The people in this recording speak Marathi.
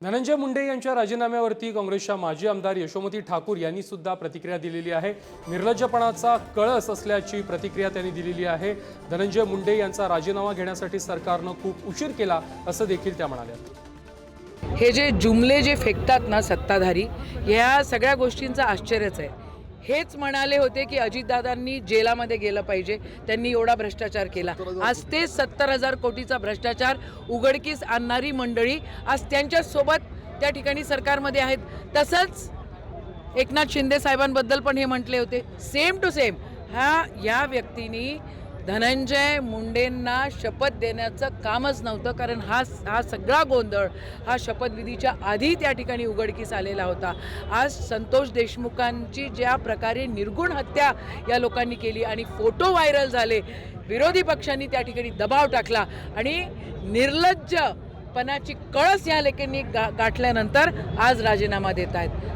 धनंजय मुंडे यांच्या राजीनाम्यावरती काँग्रेसच्या माजी आमदार यशोमती ठाकूर यांनी सुद्धा प्रतिक्रिया दिलेली आहे। निर्लज्जपणाचा कळस असल्याची प्रतिक्रिया त्यांनी दिलेली आहे। धनंजय मुंडे यांचा राजीनामा घेण्यासाठी सरकारने खूप उशीर केला असं देखील त्या म्हणाल्या। हे जे जुमले जे फेकतात ना सत्ताधारी, या सगळ्या गोष्टींचा आश्चर्यच आहे। हेच म्हणाले होते की अजितदादांनी जेलामध्ये गेलं पाहिजे, त्यांनी एवढा भ्रष्टाचार केला। आज ते 70,000 कोटीचा भ्रष्टाचार उघडकीस आणणारी मंडळी आज त्यांच्या सोबत त्या ठिकाणी सरकारमध्ये आहेत। तसंच एकनाथ शिंदे साहेबांबद्दल पण हे म्हटले होते, सेम टू सेम। या व्यक्तींनी धनंजय मुंडेंना शपथ देण्याचं कामच नव्हतं, कारण हा सगळा गोंधळ हा शपथविधीच्या आधी त्या ठिकाणी उघडकीस आलेला होता। आज संतोष देशमुखांची ज्या प्रकारे निर्गुण हत्या या लोकांनी केली आणि फोटो व्हायरल झाले, विरोधी पक्षांनी त्या ठिकाणी दबाव टाकला आणि निर्लज्जपणाची कळस या लेखांनी गाठल्यानंतर आज राजीनामा देत आहेत।